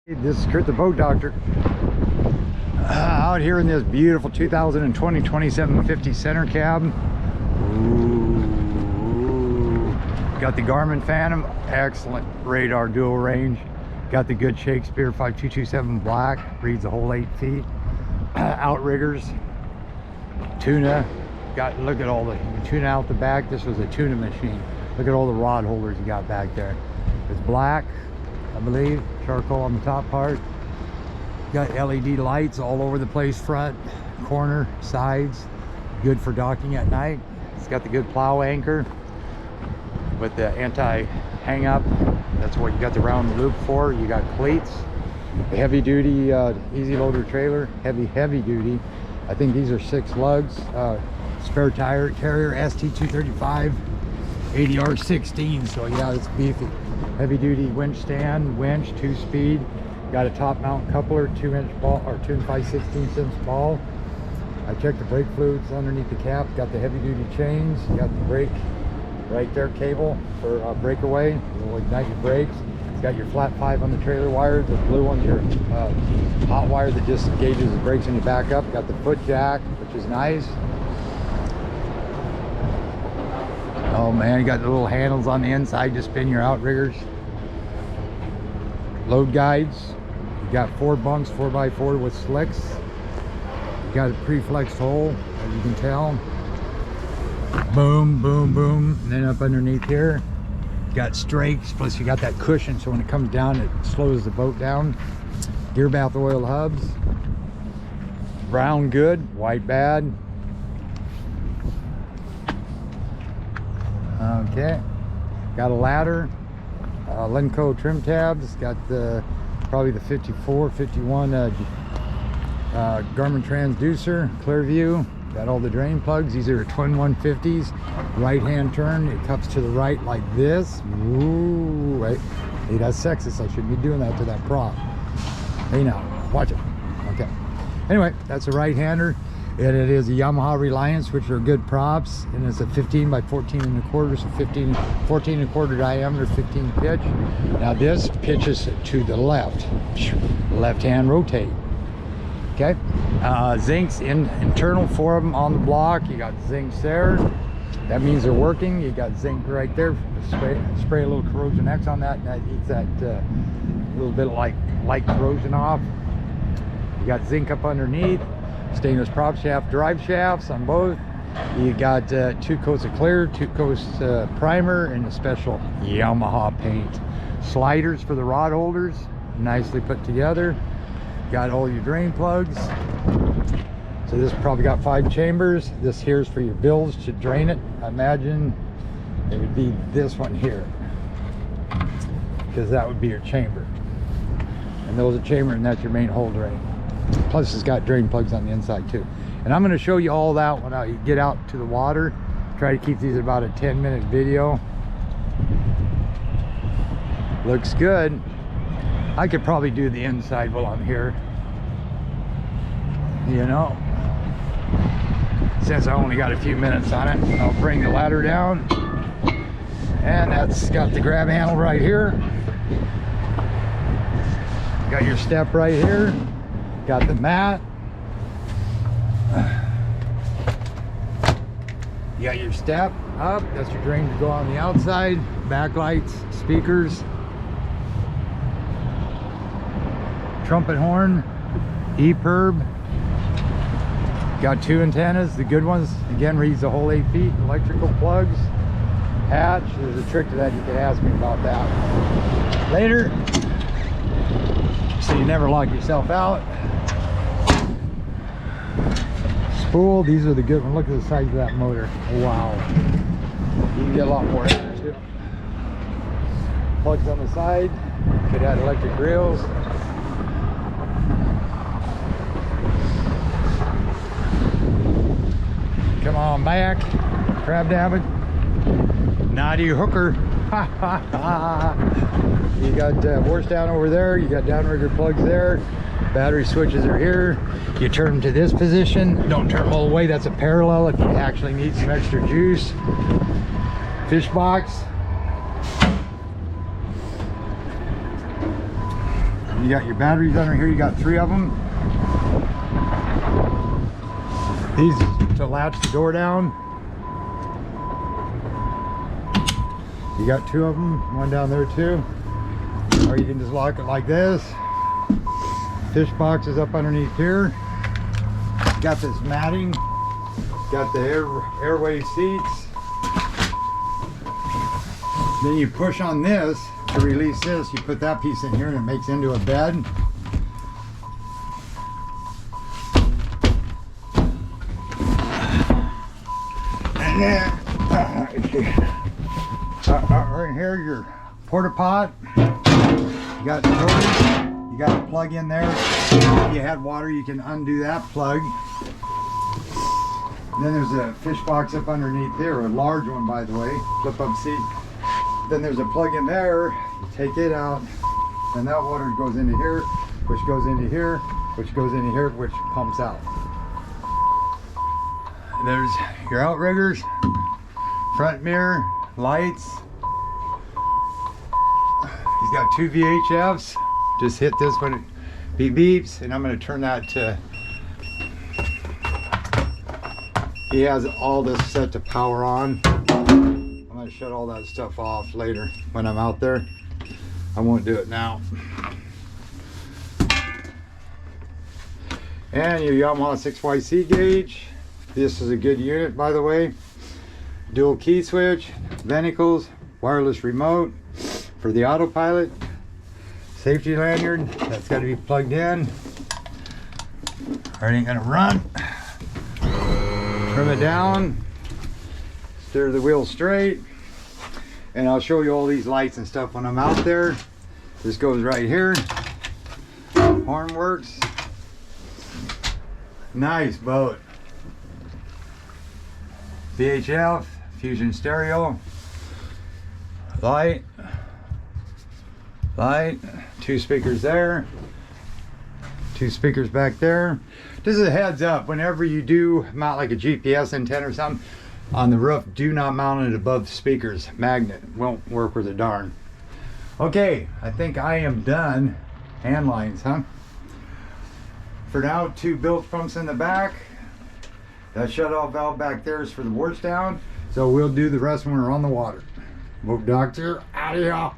This is Kurt the Boat Doctor. Out here in this beautiful 2020 2750 center cab. Ooh. Got the Garmin Phantom, excellent radar dual range. Got the good Shakespeare 5227 black, reads the whole 8 feet. Outriggers, tuna. Look at all the tuna out the back. This was a tuna machine. Look at all the rod holders you got back there. It's black, I believe, charcoal on the top part. Got LED lights all over the place, front, corner, sides. Good for docking at night. It's got the good plow anchor with the anti-hang up. That's what you got the round loop for. You got cleats. A heavy duty easy loader trailer, heavy duty. I think these are 6 lugs. Spare tire carrier, ST235 80R16. So yeah, it's beefy. Heavy duty winch stand, winch, 2-speed. Got a top mount coupler, 2-inch ball or 2 5/16" ball. I checked the brake fluids underneath the cap. Got the heavy duty chains. Got the brake right there, cable for breakaway. It'll ignite your brakes. It's got your flat 5 on the trailer wire. The blue one's your hot wire that just gauges the brakes when you back up. Got the foot jack, which is nice. Oh man, you got the little handles on the inside to spin your outriggers. Load guides. You got 4 bunks, 4x4 with slicks. You got a pre-flexed hole, as you can tell. Boom, boom, boom. And then up underneath here, you got strakes, plus you got that cushion, so when it comes down, it slows the boat down. Gear bath oil hubs. Brown good, white bad. Okay, got a ladder, Lenco trim tabs, got the probably the 54, 51 Garmin transducer, clear view, got all the drain plugs. These are twin 150s, right hand turn, it cups to the right like this. Ooh, right. Hey, that's sexist, I shouldn't be doing that to that prop. Hey now, watch it. Okay, anyway, that's a right hander. And it is a Yamaha Reliance, which are good props, and it's a 15 by 14 1/4, so 14 1/4 diameter, 15 pitch. Now this pitches to the left hand rotate. Okay, Zinc's internal for them on the block. You got Zinc's there. That means they're working. You got Zinc right there. Spray a little corrosion X on that, and that eats that little bit of light corrosion off. You got Zinc up underneath. Stainless prop shaft, drive shafts on both. You got 2 coats of clear, 2 coats primer, and a special Yamaha paint. Sliders for the rod holders, nicely put together. Got all your drain plugs. So this probably got 5 chambers. This here's for your bills to drain it. I imagine it would be this one here, because that would be your chamber. And those are chamber, and that's your main hole drain. Plus it's got drain plugs on the inside too. And I'm going to show you all that when I get out to the water. Try to keep these about a 10-minute video. Looks good. I could probably do the inside while I'm here, you know, since I only got a few minutes on it. I'll bring the ladder down, and that's got the grab handle right here. Got your step right here. Got the mat. You got your step up. That's your drain to go on the outside. Backlights, speakers, trumpet horn, E-perb. Got 2 antennas, the good ones. Again, reads the whole 8 feet. Electrical plugs, hatch. There's a trick to that. You can ask me about that later, so you never lock yourself out. Spool, these are the good ones. Look at the size of that motor. Wow, you can get a lot more in there too. Plugs on the side, could add electric grills. Come on back, crab dabbit, naughty hooker. You got wash down over there, you got downrigger plugs there. Battery switches are here. You turn them to this position. Don't turn them all the way. That's a parallel if you actually need some extra juice. Fish box. You got your batteries under here. You got 3 of them. These to latch the door down. You got 2 of them, one down there too. Or you can just lock it like this. Fish box is up underneath here. Got this matting. Got the airway seats. Then you push on this to release this. You put that piece in here and it makes into a bed. And then right here, your porta pot. You got storage. You got a plug in there. If you had water, you can undo that plug. Then there's a fish box up underneath there, a large one by the way, flip up seat. Then there's a plug in there. You take it out, and that water goes into here, which goes into here, which goes into here, which pumps out. There's your outriggers, front mirror, lights. He's got 2 VHFs. Just hit this when it beeps, and I'm going to turn that to. He has all this set to power on. I'm going to shut all that stuff off later when I'm out there. I won't do it now. And your Yamaha 6YC gauge. This is a good unit, by the way. Dual key switch, venticles, wireless remote for the autopilot. Safety lanyard, that's got to be plugged in. Or it ain't gonna run. Trim it down, steer the wheel straight, and I'll show you all these lights and stuff when I'm out there. This goes right here. Horn works. Nice boat. VHF, Fusion stereo, light, 2 speakers there, 2 speakers back there. This is a heads up, whenever you do mount like a GPS antenna or something on the roof, do not mount it above the speakers. Magnet won't work with a darn. Okay, I think I am done. Hand lines, huh? For now, 2 bilge pumps in the back. That shut-off valve back there is for the wash down. So we'll do the rest when we're on the water. Boat doctor, out of here.